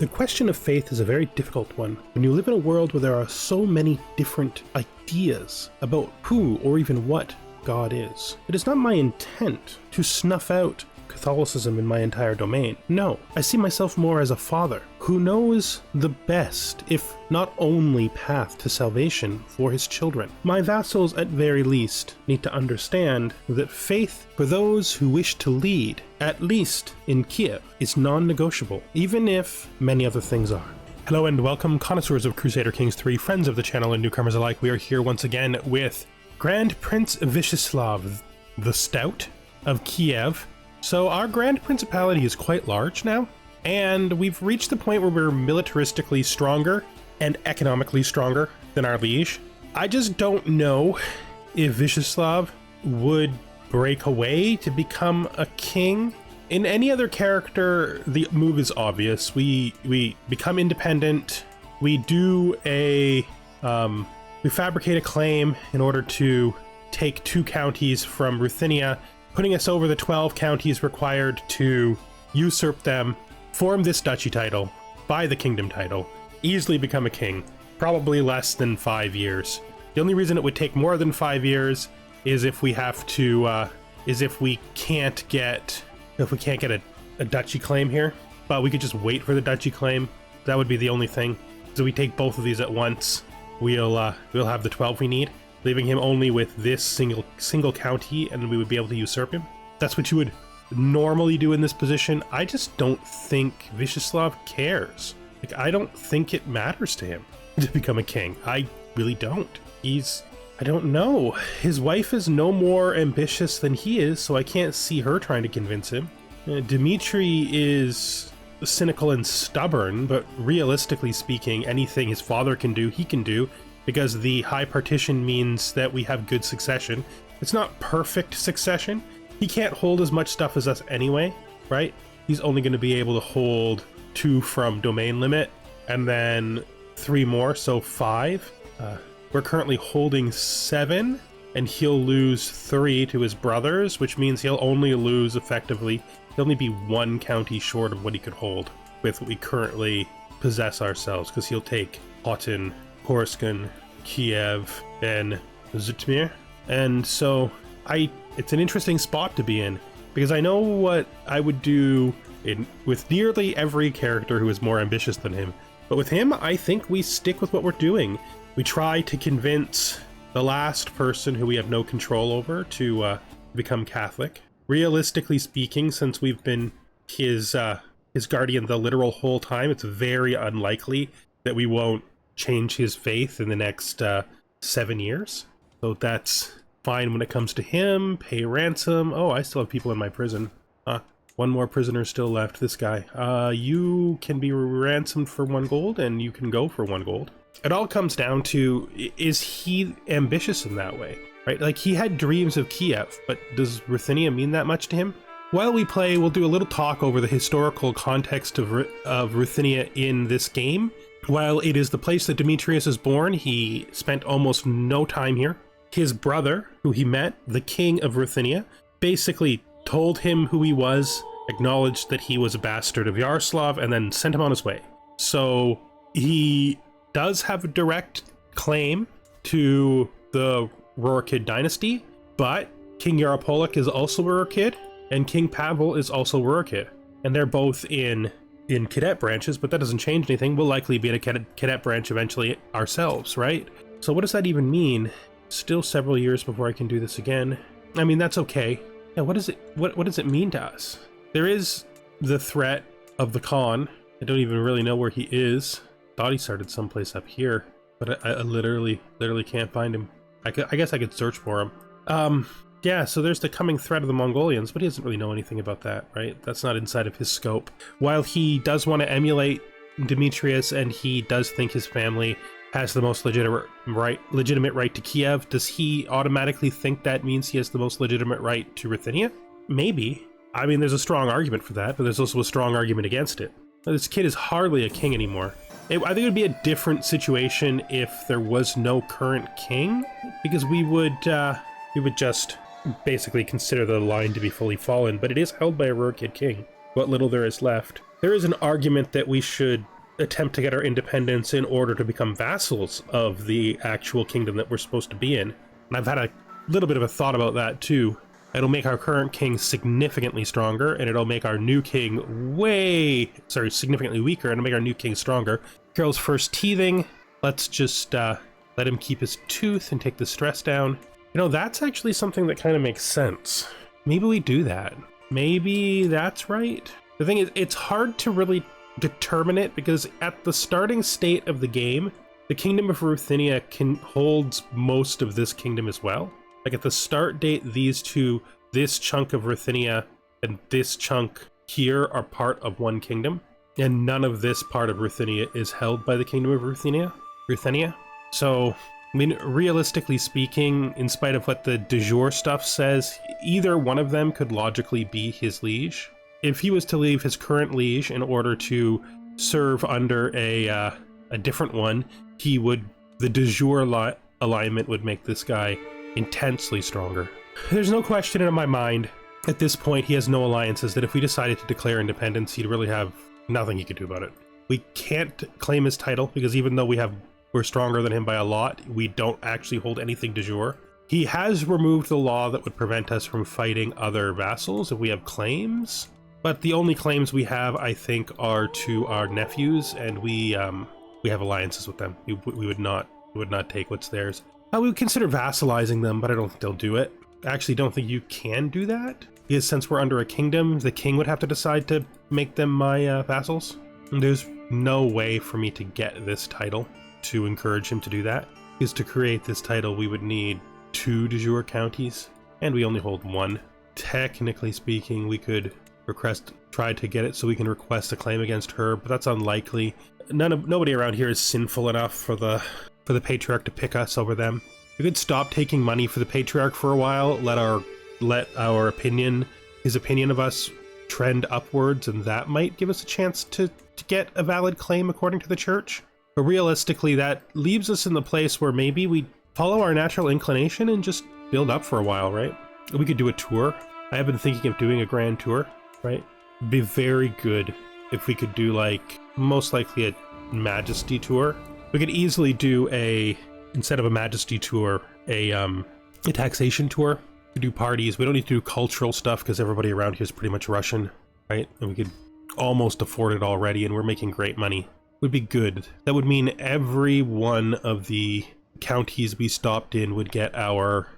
The question of faith is a very difficult one when you live in a world where there are so many different ideas about who or even what God is. It is not my intent to snuff out Catholicism in my entire domain. No, I see myself more as a father who knows the best, if not only, path to salvation for his children. My vassals, at very least, need to understand that faith for those who wish to lead, at least in Kyiv, is non-negotiable, even if many other things are. Hello and welcome, connoisseurs of Crusader Kings 3, friends of the channel and newcomers alike. We are here once again with Grand Prince Vyshislav the Stout of Kyiv. So our Grand Principality is quite large now, and we've reached the point where we're militaristically stronger and economically stronger than our liege. I just don't know if Vyshislav would break away to become a king. In any other character, the move is obvious. We become independent. We do we fabricate a claim in order to take 2 counties from Ruthenia, putting us over the 12 counties required to usurp them, form this duchy title, buy the kingdom title, easily become a king, probably less than 5 years. The only reason it would take more than 5 years is if we have to, if we can't get a duchy claim here, but we could just wait for the duchy claim. That would be the only thing. So we take both of these at once. We'll have the 12 we need, leaving him only with this single county, and we would be able to usurp him. That's what you would normally do in this position. I just don't think Vyshislav cares. Like, I don't think it matters to him to become a king. I really don't. I don't know. His wife is no more ambitious than he is, so I can't see her trying to convince him. Demetrius is cynical and stubborn, but realistically speaking, anything his father can do, he can do, because the high partition means that we have good succession. It's not perfect succession. He can't hold as much stuff as us anyway, right? He's only going to be able to hold 2 from domain limit, and then 3 more, so 5. We're currently holding 7, and he'll lose 3 to his brothers, which means he'll only lose effectively. He'll only be 1 county short of what he could hold with what we currently possess ourselves, because he'll take Houghton, Korskun, Kyiv, and Zhytomyr. And so it's an interesting spot to be in, because I know what I would do with nearly every character who is more ambitious than him. But with him, I think we stick with what we're doing. We try to convince the last person who we have no control over to become Catholic. Realistically speaking, since we've been his guardian the literal whole time, it's very unlikely that we won't change his faith in the next 7 years. So that's fine when it comes to him. Pay ransom. Oh, I still have people in my prison. 1 more prisoner still left, this guy. You can be ransomed for 1 gold, and you can go for 1 gold. It all comes down to, is he ambitious in that way, right? Like, he had dreams of Kyiv, but does Ruthenia mean that much to him? While we play, we'll do a little talk over the historical context of Ruthenia in this game. While it is the place that Demetrius is born, he spent almost no time here. His brother, who he met, the king of Ruthenia, basically told him who he was, acknowledged that he was a bastard of Yaroslav, and then sent him on his way. So he does have a direct claim to the Rurikid dynasty, but King Yaropolk is also Rurikid, and King Pavel is also Rurikid. And they're both in cadet branches, but that doesn't change anything. We'll likely be in a cadet branch eventually ourselves, right? So what does that even mean? Still several years before I can do this again. I mean, that's okay. Yeah, what does it mean to us? There is the threat of the Khan. I don't even really know where he is. Thought he started someplace up here, but I literally can't find him. I guess I could search for him. Yeah, so there's the coming threat of the Mongolians, but he doesn't really know anything about that, right? That's not inside of his scope. While he does want to emulate Demetrius, and he does think his family has the most legitimate right to Kyiv, does he automatically think that means he has the most legitimate right to Ruthenia? Maybe. I mean, there's a strong argument for that, but there's also a strong argument against it. This kid is hardly a king anymore. I think it would be a different situation if there was no current king, because we would just basically consider the line to be fully fallen, but it is held by a Rurikid king, what little there is left. There is an argument that we should attempt to get our independence in order to become vassals of the actual kingdom that we're supposed to be in. And I've had a little bit of a thought about that too. It'll make our current king significantly stronger, and it'll make our new king significantly weaker, and it'll make our new king stronger. Carol's first teething. Let's just let him keep his tooth and take the stress down. You know, that's actually something that kind of makes sense. Maybe we do that. Maybe that's right. The thing is, it's hard to really determine it because at the starting state of the game, the kingdom of Ruthenia holds most of this kingdom as well. Like at the start date, these two, this chunk of Ruthenia and this chunk here are part of one kingdom, and none of this part of Ruthenia is held by the kingdom of Ruthenia. So, I mean, realistically speaking, in spite of what the de jure stuff says, either one of them could logically be his liege. If he was to leave his current liege in order to serve under a different one, the de jure alignment would make this guy intensely stronger. There's no question in my mind, at this point he has no alliances, that if we decided to declare independence, he'd really have nothing he could do about it. We can't claim his title, because even though we're stronger than him by a lot, we don't actually hold anything de jure. He has removed the law that would prevent us from fighting other vassals if we have claims, but the only claims we have, I think, are to our nephews, and we have alliances with them. We would not take what's theirs. We would consider vassalizing them, but I don't think they'll do it. I actually don't think you can do that, because since we're under a kingdom, the king would have to decide to make them my vassals. And there's no way for me to get this title to encourage him to do that, because to create this title we would need 2 de jure counties, and we only hold 1. Technically speaking, we could try to get it so we can request a claim against her, but that's unlikely. Nobody around here is sinful enough for the patriarch to pick us over them. We could stop taking money for the patriarch for a while, let our opinion, his opinion of us, trend upwards, and that might give us a chance to get a valid claim according to the church. But realistically, that leaves us in the place where maybe we follow our natural inclination and just build up for a while, right? We could do a tour. I have been thinking of doing a grand tour, right? It'd be very good if we could do, like, most likely a majesty tour. We could easily do instead of a majesty tour, a taxation tour. We could do parties. We don't need to do cultural stuff because everybody around here is pretty much Russian, right? And we could almost afford it already, and we're making great money. Would be good. That would mean every one of the counties we stopped in would get our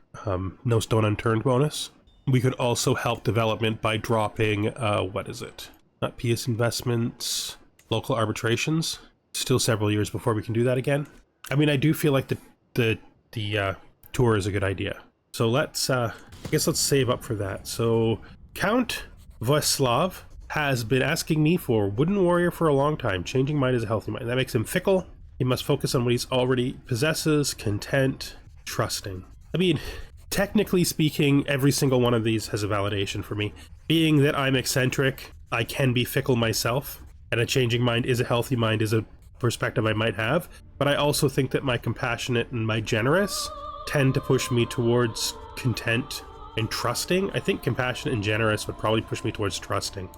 no stone unturned bonus. We could also help development by dropping, not peace investments, local arbitrations. Still several years before we can do that again. I mean, I do feel like the tour is a good idea. So I guess let's save up for that. So Count Vyshislav has been asking me for Wooden Warrior for a long time. Changing mind is a healthy mind. That makes him fickle. He must focus on what he's already possesses, content, trusting. I mean, technically speaking, every single one of these has a validation for me. Being that I'm eccentric, I can be fickle myself, and a changing mind is a healthy mind is a perspective I might have, but I also think that my compassionate and my generous tend to push me towards content and trusting. I think compassionate and generous would probably push me towards trusting.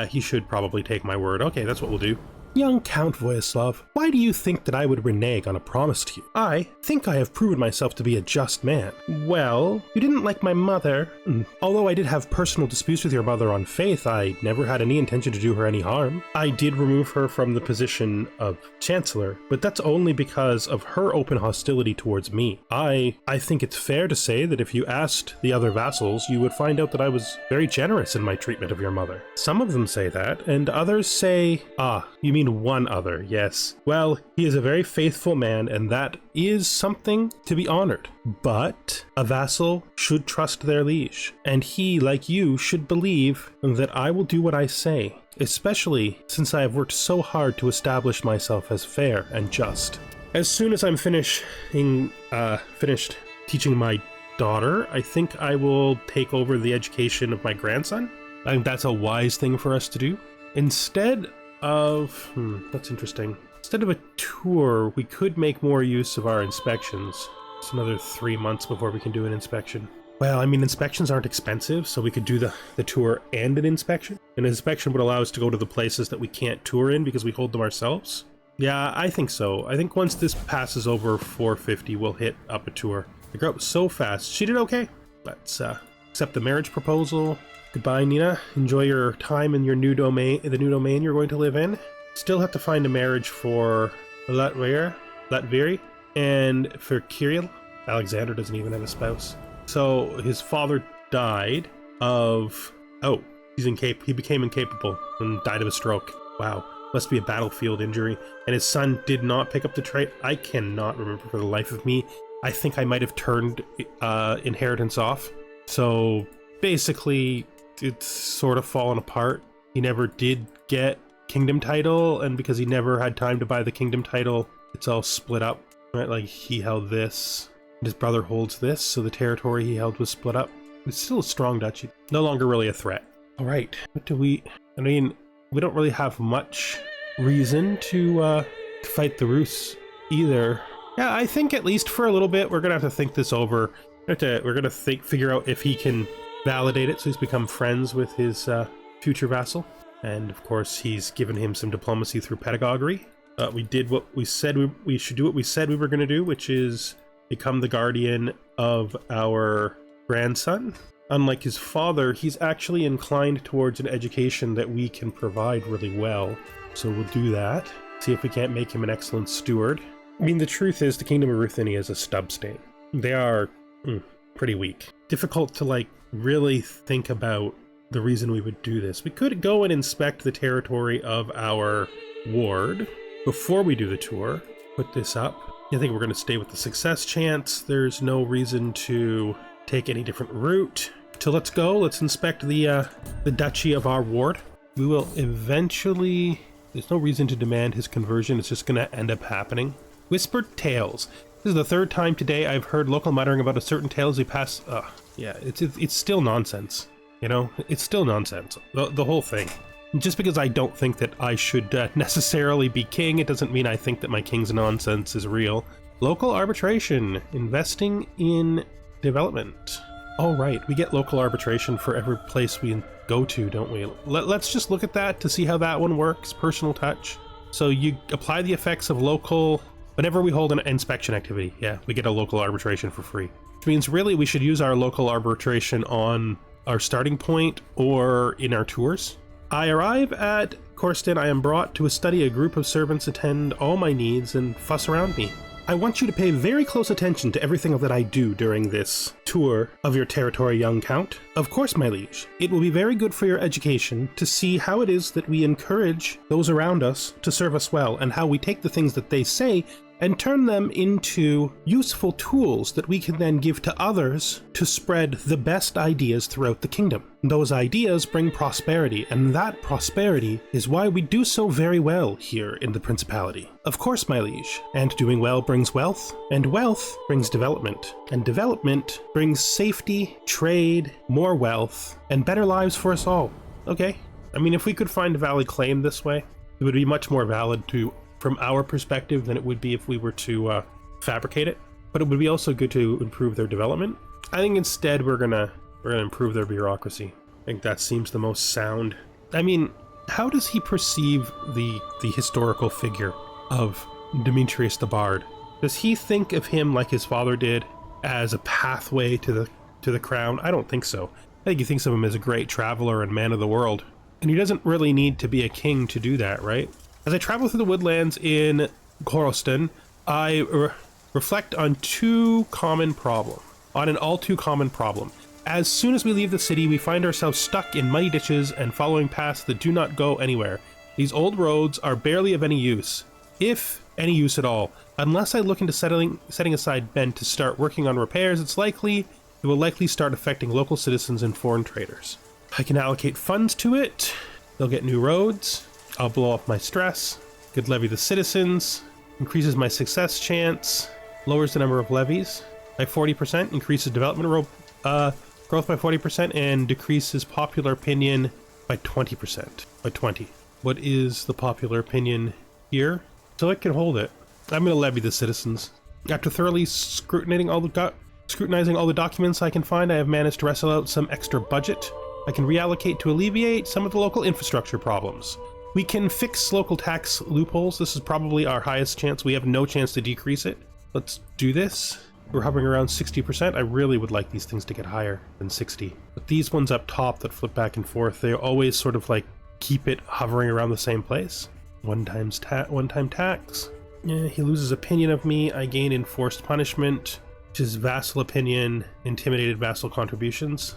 He should probably take my word. Okay, that's what we'll do. Young Count Vyshislav, why do you think that I would renege on a promise to you? I think I have proven myself to be a just man. Well, you didn't like my mother. Although I did have personal disputes with your mother on faith, I never had any intention to do her any harm. I did remove her from the position of Chancellor, but that's only because of her open hostility towards me. I think it's fair to say that if you asked the other vassals, you would find out that I was very generous in my treatment of your mother. Some of them say that, and others say, you mean one other, yes. Well, he is a very faithful man, and that is something to be honored. But a vassal should trust their liege, and he, like you, should believe that I will do what I say, especially since I have worked so hard to establish myself as fair and just. As soon as I'm finished teaching my daughter, I think I will take over the education of my grandson. I think that's a wise thing for us to do. Instead of, that's interesting. Instead of a tour, we could make more use of our inspections. It's another 3 months before we can do an inspection. Well, I mean, inspections aren't expensive, so we could do the tour and an inspection. An inspection would allow us to go to the places that we can't tour in because we hold them ourselves. Yeah, I think so. I think once this passes over 450, we'll hit up a tour. The girl was so fast. She did okay. Let's accept the marriage proposal. Goodbye, Nina. Enjoy your time in your new domain, the new domain you're going to live in. Still have to find a marriage for Latveri, and for Kirill. Alexander doesn't even have a spouse. So his father died of... Oh, he became incapable and died of a stroke. Wow. Must be a battlefield injury. And his son did not pick up the trait. I cannot remember for the life of me. I think I might have turned inheritance off. So basically, it's sort of fallen apart. He never did get kingdom title, and because he never had time to buy the kingdom title, it's all split up. Right? Like, he held this, and his brother holds this, so the territory he held was split up. It's still a strong duchy. No longer really a threat. All right, what do we... I mean, we don't really have much reason to fight the Rus either. Yeah, I think at least for a little bit, we're gonna have to think this over. We're gonna figure out if he can validate it, so he's become friends with his future vassal. And of course, he's given him some diplomacy through pedagogy. We did what we said we should do. What we said we were going to do, which is become the guardian of our grandson. Unlike his father, he's actually inclined towards an education that we can provide really well. So we'll do that. See if we can't make him an excellent steward. I mean, the truth is the Kingdom of Ruthenia is a stub state. They are pretty weak. Difficult to, like, really think about the reason we would do this. We could go and inspect the territory of our ward before we do the tour. Put this up. I think we're going to stay with the success chance. There's no reason to take any different route. So let's go. Let's inspect the duchy of our ward. We will eventually... There's no reason to demand his conversion. It's just going to end up happening. Whispered tales. This is the third time today I've heard local muttering about a certain tale as we pass... yeah, it's still nonsense. You know, it's still nonsense. The whole thing. Just because I don't think that I should necessarily be king, it doesn't mean I think that my king's nonsense is real. Local arbitration. Investing in development. All right, we get local arbitration for every place we go to, don't we? Let's just look at that to see how that one works. Personal touch. So you apply the effects of local... Whenever we hold an inspection activity, yeah, we get a local arbitration for free. Which means really we should use our local arbitration on our starting point or in our tours. I arrive at Korston. I am brought to study. A group of servants attend all my needs and fuss around me. I want you to pay very close attention to everything that I do during this tour of your territory, young count. Of course, my liege. It will be very good for your education to see how it is that we encourage those around us to serve us well, and how we take the things that they say and turn them into useful tools that we can then give to others to spread the best ideas throughout the kingdom. Those ideas bring prosperity, and that prosperity is why we do so very well here in the Principality. Of course, my liege, and doing well brings wealth, and wealth brings development, and development brings safety, trade, more wealth, and better lives for us all. Okay, I mean, if we could find a valid claim this way, it would be much more valid from our perspective than it would be if we were to fabricate it, but it would be also good to improve their development. I think instead we're gonna improve their bureaucracy. I think that seems the most sound. I mean, how does he perceive the historical figure of Demetrius the Bard? Does he think of him like his father did, as a pathway to the crown? I don't think so. I think he thinks of him as a great traveler and man of the world, and he doesn't really need to be a king to do that, right? As I travel through the woodlands in Korston, I reflect on an all too common problem. As soon as we leave the city, we find ourselves stuck in muddy ditches and following paths that do not go anywhere. These old roads are barely of any use, if any use at all. Unless I look into setting aside men to start working on repairs, it will likely start affecting local citizens and foreign traders. I can allocate funds to it. They'll get new roads. I'll blow off my stress. Could levy the citizens. Increases my success chance. Lowers the number of levies by 40%. Increases development growth by 40%, and decreases popular opinion by 20%. By 20. What is the popular opinion here? So I can hold it. I'm going to levy the citizens. After thoroughly scrutinizing all the documents I can find, I have managed to wrestle out some extra budget I can reallocate to alleviate some of the local infrastructure problems. We can fix local tax loopholes. This is probably our highest chance. We have no chance to decrease it. Let's do this. We're hovering around 60%. I really would like these things to get higher than 60. But these ones up top that flip back and forth, they always sort of like keep it hovering around the same place. One-time tax. Yeah, he loses opinion of me. I gain enforced punishment, which is vassal opinion, intimidated vassal contributions.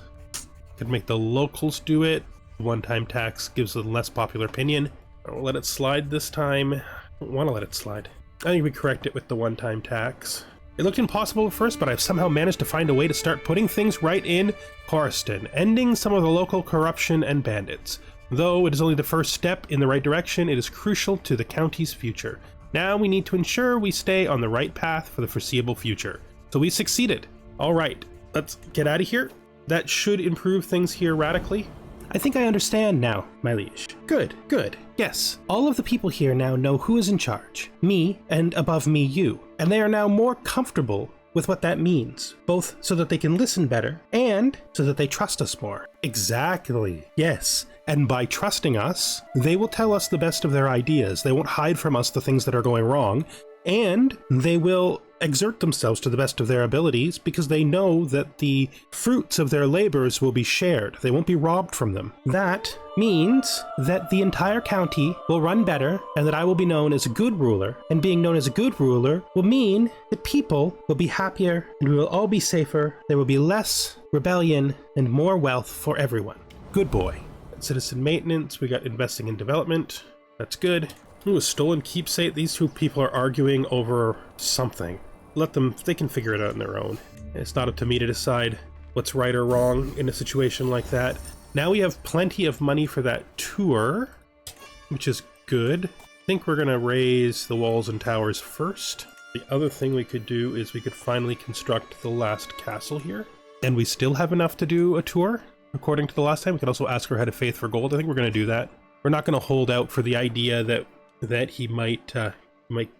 Could make the locals do it. One-time tax gives a less popular opinion. I'll let it slide this time. I don't want to let it slide. I think we correct it with the one-time tax. It looked impossible at first, but I've somehow managed to find a way to start putting things right in Coriston, ending some of the local corruption and bandits. Though it is only the first step in the right direction, it is crucial to the county's future. Now we need to ensure we stay on the right path for the foreseeable future. So we succeeded. All right, let's get out of here. That should improve things here radically. I think I understand now, my liege. Good, good. Yes, all of the people here now know who is in charge. Me, and above me, you. And they are now more comfortable with what that means, both so that they can listen better and so that they trust us more. Exactly, yes. And by trusting us, they will tell us the best of their ideas. They won't hide from us the things that are going wrong, and they will exert themselves to the best of their abilities because they know that the fruits of their labors will be shared. They won't be robbed from them. That means that the entire county will run better and that I will be known as a good ruler. And being known as a good ruler will mean that people will be happier and we will all be safer. There will be less rebellion and more wealth for everyone. Good boy. Citizen maintenance. We got investing in development. That's good. Ooh, a stolen keepsake. These two people are arguing over something. Let them, they can figure it out on their own. It's not up to me to decide what's right or wrong in a situation like that. Now we have plenty of money for that tour, which is good. I think we're gonna raise the walls and towers first. The other thing we could do is we could finally construct the last castle here. And we still have enough to do a tour, according to the last time. We could also ask our head of faith for gold. I think we're gonna do that. We're not gonna hold out for the idea that he might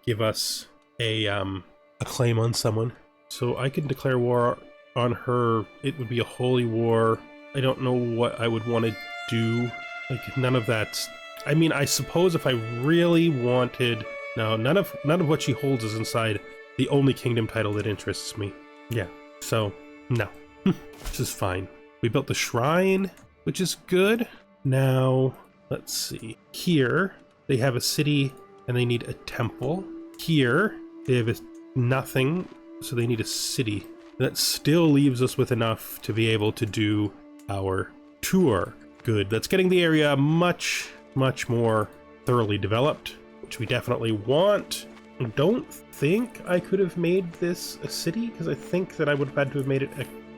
give us a claim on someone. So I can declare war on her. It would be a holy war. I don't know what I would want to do. Like, none of that's... I mean, I suppose if I really wanted... No, none of what she holds is inside the only kingdom title that interests me. Yeah, so, no. This is fine. We built the shrine, which is good. Now, let's see. Here, they have a city and they need a temple. Here, they have nothing, so they need a city. That still leaves us with enough to be able to do our tour. Good. That's getting the area much, much more thoroughly developed, which we definitely want. I don't think I could have made this a city, because I think that I would have had to have made it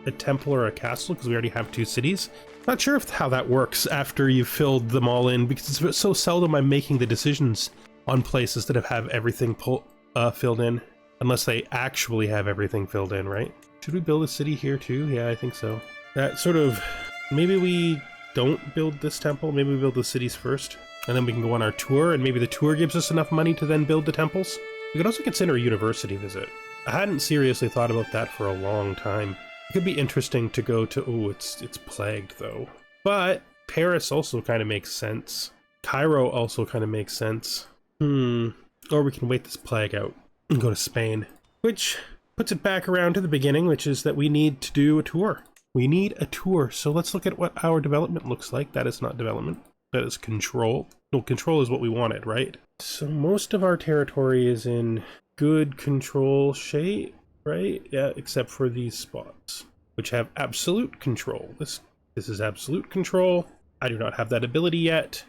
a temple or a castle, because we already have two cities. Not sure how that works after you've filled them all in, because it's so seldom I'm making the decisions on places that have everything filled in, unless they actually have everything filled in, right? Should we build a city here too? Yeah, I think so. That sort of, maybe we don't build this temple, maybe we build the cities first, and then we can go on our tour, and maybe the tour gives us enough money to then build the temples. We could also consider a university visit. I hadn't seriously thought about that for a long time. It could be interesting to go to, oh, it's plagued though. But Paris also kind of makes sense. Cairo also kind of makes sense. Or we can wait this plague out and go to Spain, which puts it back around to the beginning, which is that we need to do a tour. We need a tour. So let's look at what our development looks like. That is not development. That is control. No, control is what we wanted, right? So most of our territory is in good control shape, right? Yeah, except for these spots, which have absolute control. This is absolute control. I do not have that ability yet.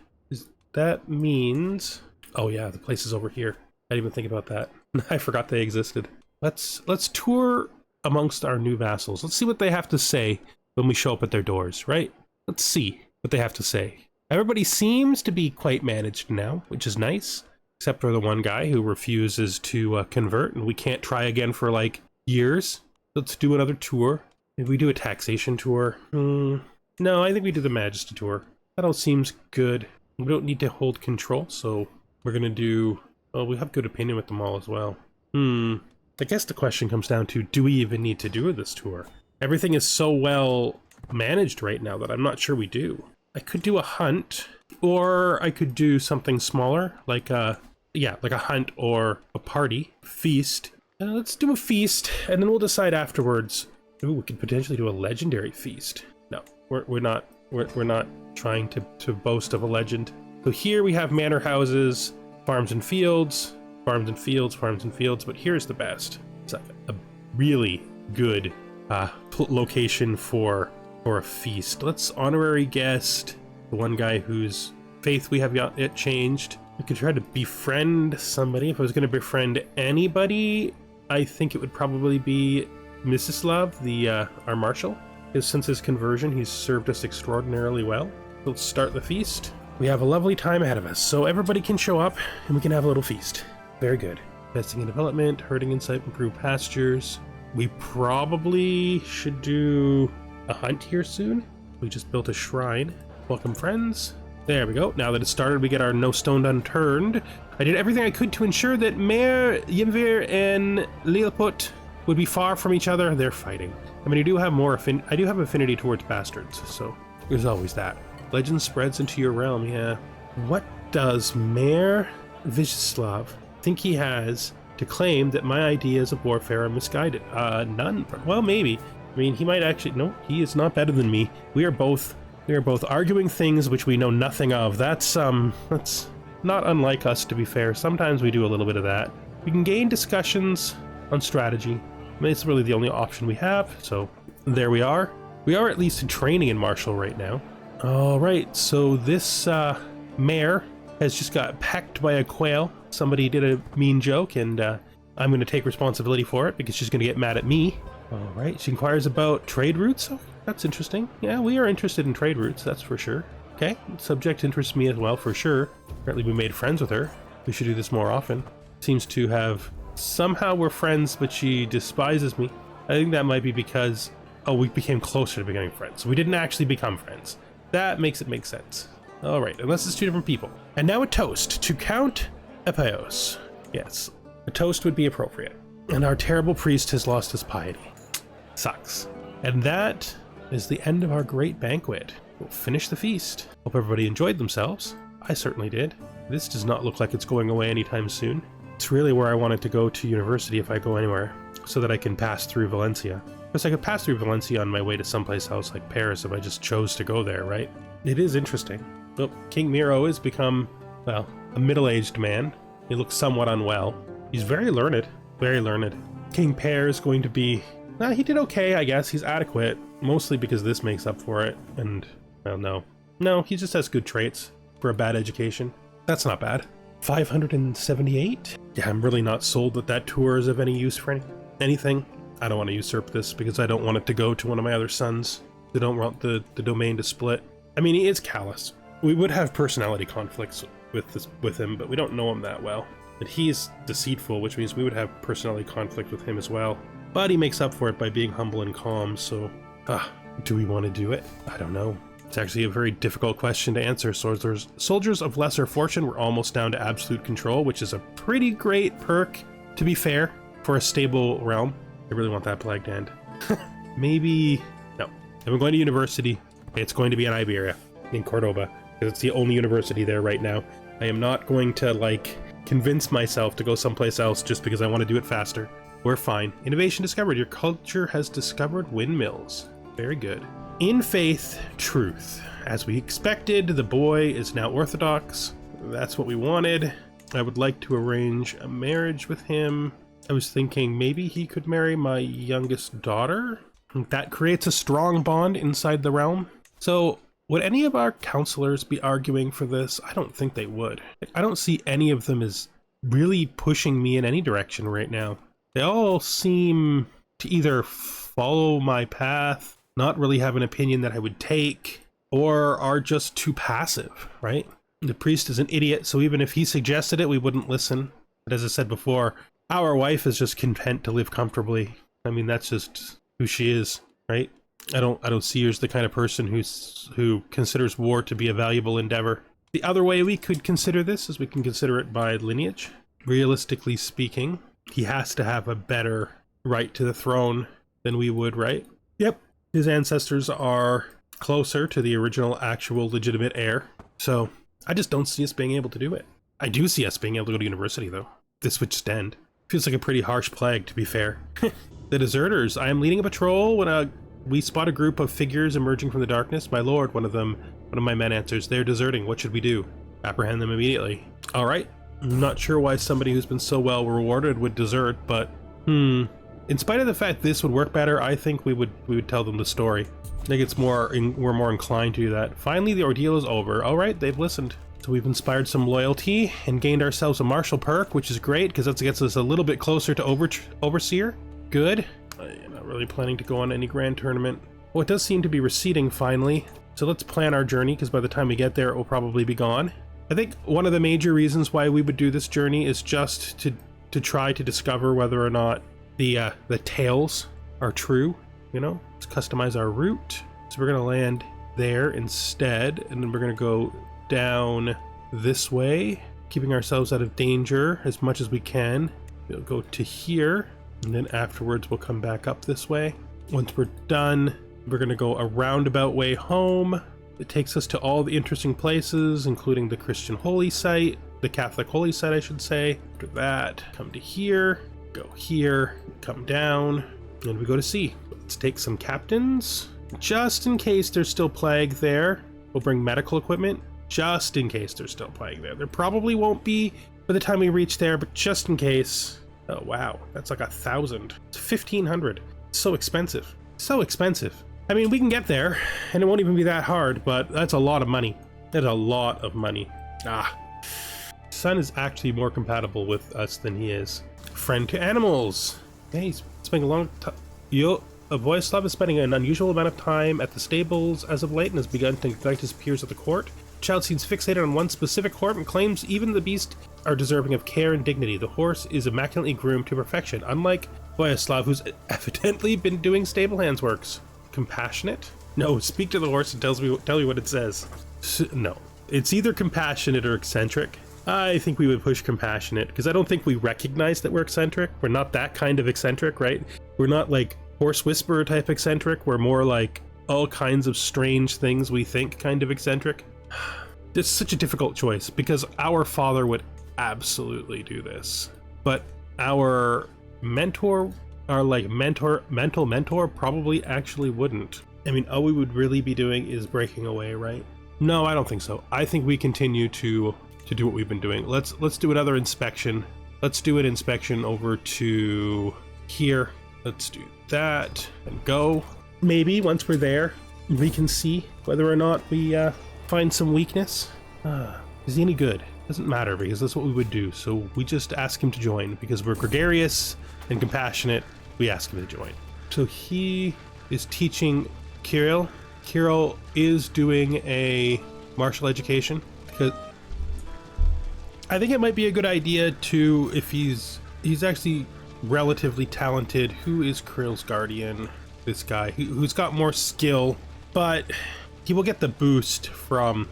That means... Oh yeah, the place is over here. I didn't even think about that. I forgot they existed. Let's tour amongst our new vassals. Let's see what they have to say when we show up at their doors, right? Let's see what they have to say. Everybody seems to be quite managed now, which is nice, except for the one guy who refuses to convert, and we can't try again for like years. Let's do another tour. Maybe we do a taxation tour. No, I think we do the Majesty tour. That all seems good. We don't need to hold control, so we're gonna do... Well, we have good opinion with them all as well. I guess the question comes down to, do we even need to do this tour? Everything is so well managed right now that I'm not sure we do. I could do a hunt, or I could do something smaller, like a hunt or a party feast. Let's do a feast, and then we'll decide afterwards. Ooh, we could potentially do a legendary feast. No, we're not trying to boast of a legend. So here we have manor houses, farms and fields, farms and fields, farms and fields. But here's the best. It's a really good location for a feast. Let's honorary guest the one guy whose faith we have yet changed. We could try to befriend somebody. If I was going to befriend anybody, I think it would probably be Vyshislav, our marshal. Since his conversion, he's served us extraordinarily well. Let's start the feast. We have a lovely time ahead of us, so everybody can show up and we can have a little feast. Very good. Investing in development, herding insight, improved pastures. We probably should do a hunt here soon. We just built a shrine. Welcome, friends. There we go. Now that it's started, we get our no stone unturned. I did everything I could to ensure that Mayor Yimvir and Lilput would be far from each other. They're fighting. I mean, I do have affinity towards bastards, so there's always that. Legend spreads into your realm, yeah. What does Mayor Vyshislav think he has to claim that my ideas of warfare are misguided? None. Well, maybe. I mean, he might actually. No, he is not better than me. We are both arguing things which we know nothing of. That's not unlike us, to be fair. Sometimes we do a little bit of that. We can gain discussions on strategy. I mean, it's really the only option we have. So there we are. We are at least in training in martial right now. All right. So this mayor has just got pecked by a quail. Somebody did a mean joke, and I'm going to take responsibility for it because she's going to get mad at me. All right. She inquires about trade routes. Oh, that's interesting. Yeah, we are interested in trade routes. That's for sure. Okay. Subject interests me as well, for sure. Apparently we made friends with her. We should do this more often. Seems to have... Somehow we're friends, but she despises me. I think that might be because, we became closer to becoming friends. So we didn't actually become friends. That makes it make sense. All right, unless it's two different people. And now a toast to Count Epios. Yes, a toast would be appropriate. And our terrible priest has lost his piety. Sucks. And that is the end of our great banquet. We'll finish the feast. Hope everybody enjoyed themselves. I certainly did. This does not look like it's going away anytime soon. It's really where I wanted to go to university if I go anywhere, so that I can pass through Valencia. Because I could pass through Valencia on my way to someplace else like Paris if I just chose to go there, right? It is interesting. Oh, King Miro has become, well, a middle-aged man. He looks somewhat unwell. He's very learned. Very learned. King Pear is going to be... he did okay, I guess. He's adequate. Mostly because this makes up for it. And, well, no. No, he just has good traits for a bad education. That's not bad. 578? Yeah, I'm really not sold that tour is of any use for anything. I don't want to usurp this because I don't want it to go to one of my other sons. They don't want the domain to split. I mean, he is callous. We would have personality conflicts with him, but we don't know him that well. And he's deceitful, which means we would have personality conflict with him as well. But he makes up for it by being humble and calm, so... do we want to do it? I don't know. It's actually a very difficult question to answer. Soldiers of lesser fortune were almost down to absolute control, which is a pretty great perk, to be fair, for a stable realm. I really want that plague to end. Maybe... No. If I'm going to university, it's going to be in Iberia, in Cordoba, because it's the only university there right now. I am not going to, convince myself to go someplace else just because I want to do it faster. We're fine. Innovation discovered. Your culture has discovered windmills. Very good. In faith, truth. As we expected, the boy is now Orthodox. That's what we wanted. I would like to arrange a marriage with him. I was thinking maybe he could marry my youngest daughter. That creates a strong bond inside the realm. So, would any of our counselors be arguing for this? I don't think they would. I don't see any of them as really pushing me in any direction right now. They all seem to either follow my path, not really have an opinion that I would take, or are just too passive, right? The priest is an idiot, so even if he suggested it, we wouldn't listen. But as I said before, our wife is just content to live comfortably. I mean, that's just who she is, right? I don't see her as the kind of person who considers war to be a valuable endeavor. The other way we could consider this is we can consider it by lineage. Realistically speaking, he has to have a better right to the throne than we would, right? Yep. His ancestors are closer to the original, actual, legitimate heir. So I just don't see us being able to do it. I do see us being able to go to university, though. This would just end. Feels like a pretty harsh plague, to be fair. The deserters. I am leading a patrol when we spot a group of figures emerging from the darkness. My lord, one of my men answers. They're deserting. What should we do? Apprehend them immediately. All right. I'm not sure why somebody who's been so well rewarded would desert, but in spite of the fact this would work better, I think we would tell them the story. I think we're more inclined to do that. Finally, the ordeal is over. All right, they've listened. So we've inspired some loyalty and gained ourselves a martial perk, which is great because that gets us a little bit closer to Overseer. Good. I'm not really planning to go on any grand tournament. Well, it does seem to be receding finally. So let's plan our journey because by the time we get there, it will probably be gone. I think one of the major reasons why we would do this journey is just to try to discover whether or not the tales are true. You know, let's customize our route. So we're gonna land there instead, and then we're gonna go down this way, keeping ourselves out of danger as much as we can. We'll go to here, and then afterwards we'll come back up this way. Once we're done, we're gonna go a roundabout way home. It takes us to all the interesting places, including the Christian holy site, the Catholic holy site, I should say. After that, come to here, go here, come down, and we go to sea. Let's take some captains, just in case there's still plague there. We'll bring medical equipment, just in case there's still plague there. There probably won't be by the time we reach there, but just in case. Oh wow, that's like 1,000. It's 1,500. It's so expensive. So expensive. I mean, we can get there, and it won't even be that hard, but that's a lot of money. That's a lot of money. Son is actually more compatible with us than he is. Friend to animals. Yeah, he's spending a long time. Vyshislav is spending an unusual amount of time at the stables as of late and has begun to neglect his peers at the court. The child seems fixated on one specific horse and claims even the beast are deserving of care and dignity. The horse is immaculately groomed to perfection, unlike Vyshislav, who's evidently been doing stable hands works. Compassionate? No, speak to the horse and tell me what it says. No, it's either compassionate or eccentric. I think we would push compassionate because I don't think we recognize that we're eccentric. We're not that kind of eccentric, right? We're not like horse whisperer type eccentric. We're more like all kinds of strange things we think kind of eccentric. It's such a difficult choice because our father would absolutely do this, but our mentor, our like mental mentor probably actually wouldn't. I mean, all we would really be doing is breaking away, right? No, I don't think so. I think we continue to do what we've been doing. Let's do another inspection. Let's do an inspection over to here. Let's do that and go. Maybe once we're there, we can see whether or not we find some weakness. Is he any good? Doesn't matter because that's what we would do. So we just ask him to join because we're gregarious and compassionate. We ask him to join. So he is teaching Kirill. Kirill is doing a martial education because I think it might be a good idea to, if he's actually relatively talented. Who is Kirill's guardian? This guy who's got more skill, but he will get the boost from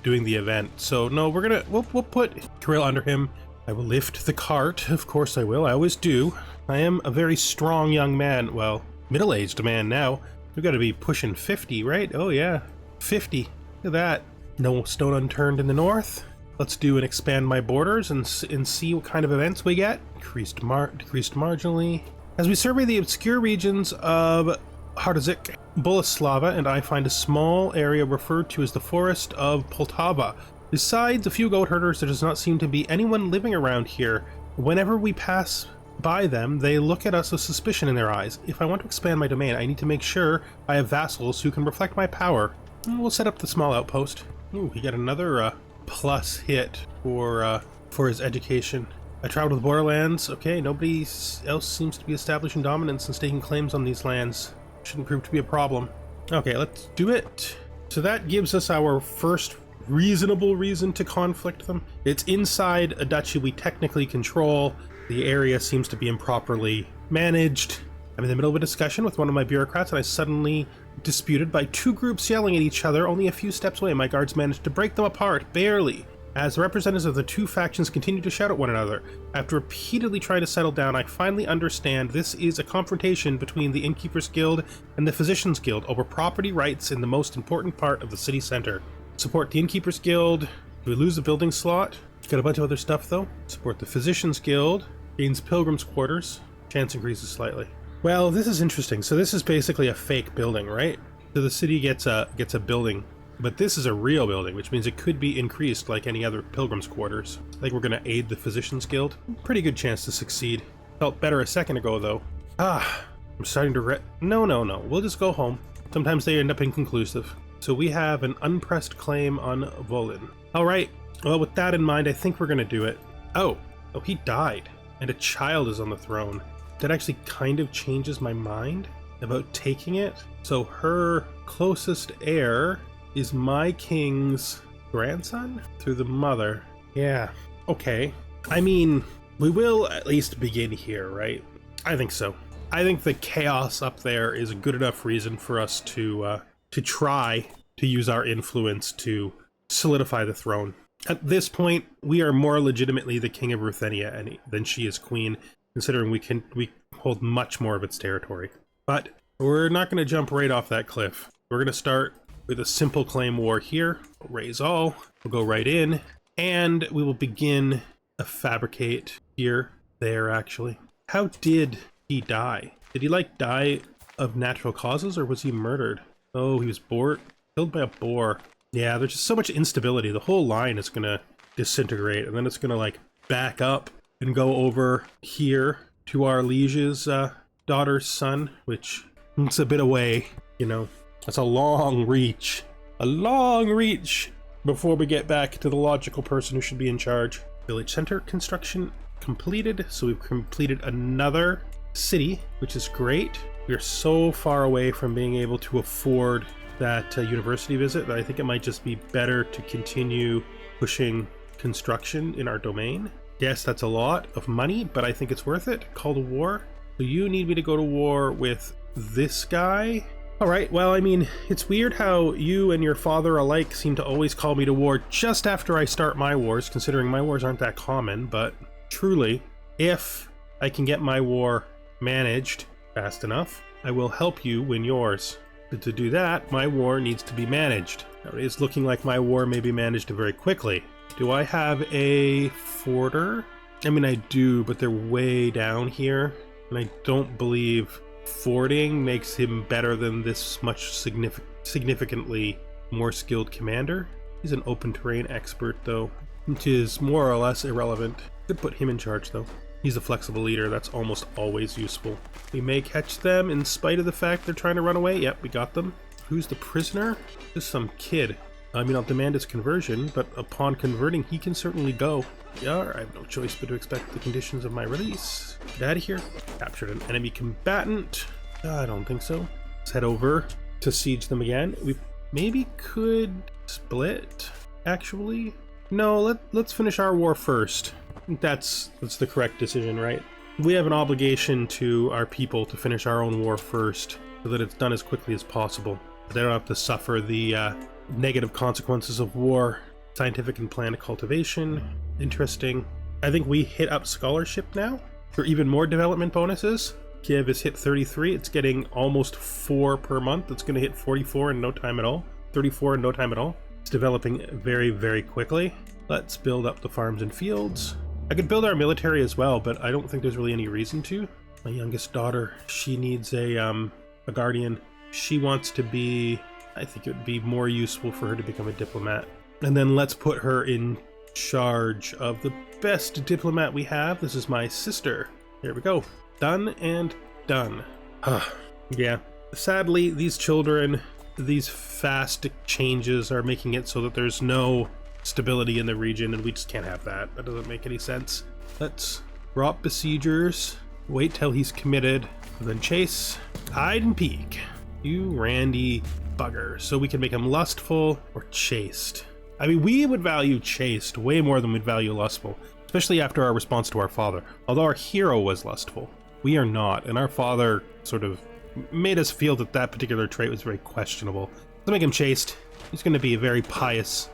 doing the event. So no, we'll put Kirill under him. I will lift the cart. Of course I will. I always do. I am a very strong young man. Well, middle-aged man now. We've got to be pushing 50, right? Oh yeah, 50. Look at that. No stone unturned in the north. Let's do and expand my borders and see what kind of events we get. Decreased marginally. As we survey the obscure regions of Hardozik, Boleslava, and I find a small area referred to as the Forest of Poltava. Besides a few goat herders, there does not seem to be anyone living around here. Whenever we pass by them, they look at us with suspicion in their eyes. If I want to expand my domain, I need to make sure I have vassals who can reflect my power. We'll set up the small outpost. Ooh, he got another plus hit for his education. I traveled to the borderlands. Okay, nobody else seems to be establishing dominance and staking claims on these lands. Shouldn't prove to be a problem. Okay, let's do it. So that gives us our first reasonable reason to conflict them. It's inside a duchy we technically control. The area seems to be improperly managed. I'm in the middle of a discussion with one of my bureaucrats and I suddenly disputed by two groups yelling at each other only a few steps away. My guards managed to break them apart, barely. As the representatives of the two factions continue to shout at one another. After repeatedly trying to settle down, I finally understand this is a confrontation between the Innkeepers Guild and the Physicians Guild over property rights in the most important part of the city center. Support the Innkeepers Guild. Do we lose the building slot? Got a bunch of other stuff though. Support the Physicians Guild. Gains Pilgrims' Quarters. Chance increases slightly. Well, this is interesting. So this is basically a fake building, right? So the city gets a building. But this is a real building, which means it could be increased like any other Pilgrim's Quarters. I think we're going to aid the Physicians Guild. Pretty good chance to succeed. Felt better a second ago, though. I'm starting to No. We'll just go home. Sometimes they end up inconclusive. So we have an unpressed claim on Volin. All right. Well, with that in mind, I think we're going to do it. Oh, he died. And a child is on the throne. That actually kind of changes my mind about taking it. So her closest heir is my king's grandson through the mother. Yeah, okay. I mean, we will at least begin here, right? I think so. I think the chaos up there is a good enough reason for us to try to use our influence to solidify the throne. At this point, we are more legitimately the king of Ruthenia than she is queen, considering we hold much more of its territory. But we're not going to jump right off that cliff. We're going to start with a simple claim war here. We'll raise all. We'll go right in, and we will begin a fabricate here. There, actually. How did he die? Did he die of natural causes, or was he murdered? Oh, he was killed by a boar. Yeah, there's just so much instability. The whole line is gonna disintegrate, and then it's gonna back up and go over here to our liege's daughter's son, which it's a bit away, you know. That's a long reach before we get back to the logical person who should be in charge. Village center construction completed, so we've completed another city, which is great. We're so far away from being able to afford that university visit that I think it might just be better to continue pushing construction in our domain. Yes, that's a lot of money, but I think it's worth it. Call to war. So you need me to go to war with this guy. All right, well, I mean, it's weird how you and your father alike seem to always call me to war just after I start my wars, considering my wars aren't that common, but truly, if I can get my war managed fast enough, I will help you win yours. But to do that, my war needs to be managed. Now, it is looking like my war may be managed very quickly. Do I have a forter? I mean, I do, but they're way down here, and I don't believe fording makes him better than this much significantly more skilled commander. He's an open terrain expert though, which is more or less irrelevant. Could put him in charge though. He's a flexible leader, that's almost always useful. We may catch them in spite of the fact they're trying to run away. Yep, we got them. Who's the prisoner? Just some kid. I mean, I'll demand his conversion, but upon converting, he can certainly go. Yeah, I have no choice but to expect the conditions of my release. Get out of here. Captured an enemy combatant. I don't think so. Let's head over to siege them again. We maybe could split, actually. No, let's finish our war first. I think that's the correct decision, right? We have an obligation to our people to finish our own war first, so that it's done as quickly as possible. They don't have to suffer the negative consequences of war. Scientific and planned cultivation. Interesting. I think we hit up scholarship now for even more development bonuses. Kyiv has hit 33. It's getting almost 4 per month. It's going to hit 44 in no time at all. 34 in no time at all. It's developing very, very quickly. Let's build up the farms and fields. I could build our military as well, but I don't think there's really any reason to. My youngest daughter, she needs a guardian. She wants to be... I think it would be more useful for her to become a diplomat. And then let's put her in charge of the best diplomat we have. This is my sister. There we go. Done and done. Yeah. Sadly, these children, these fast changes are making it so that there's no stability in the region, and we just can't have that. That doesn't make any sense. Let's drop besiegers, wait till he's committed, and then chase, hide and peek. You randy bugger. So we can make him lustful or chaste. I mean, we would value chaste way more than we'd value lustful, especially after our response to our father. Although our hero was lustful, we are not, and our father sort of made us feel that that particular trait was very questionable. Let's make him chaste. He's going to be a very pious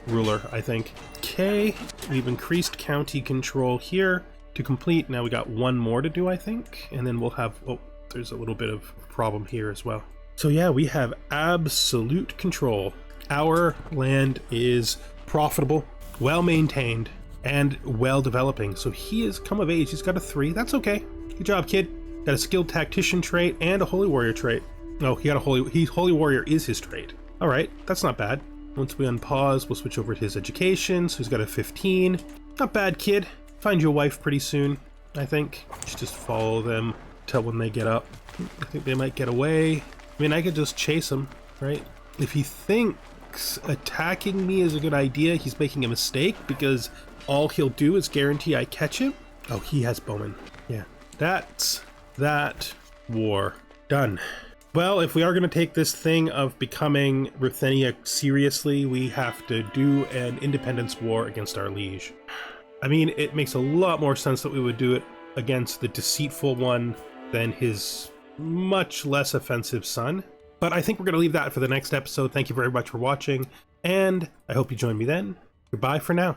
ruler, I think. Okay, we've increased county control here to complete. Now we got one more to do, I think, and then we'll have, oh, there's a little bit of problem here as well. So yeah, we have absolute control. Our land is profitable, well maintained, and well developing. So he has come of age. He's got a 3. That's okay. Good job, kid. Got a skilled tactician trait and a holy warrior trait. Oh, he got a holy warrior is his trait. All right, that's not bad. Once we unpause, we'll switch over to his education. So he's got a 15. Not bad, kid. Find you a wife pretty soon, I think. You should just follow them till when they get up. I think they might get away. I mean, I could just chase him, right? If he thinks attacking me is a good idea, he's making a mistake, because all he'll do is guarantee I catch him. Oh, he has bowmen. Yeah, that's that war. Done. Well, if we are going to take this thing of becoming Ruthenia seriously, we have to do an independence war against our liege. I mean, it makes a lot more sense that we would do it against the deceitful one than his much less offensive son. But I think we're going to leave that for the next episode. Thank you very much for watching, and I hope you join me then. Goodbye for now.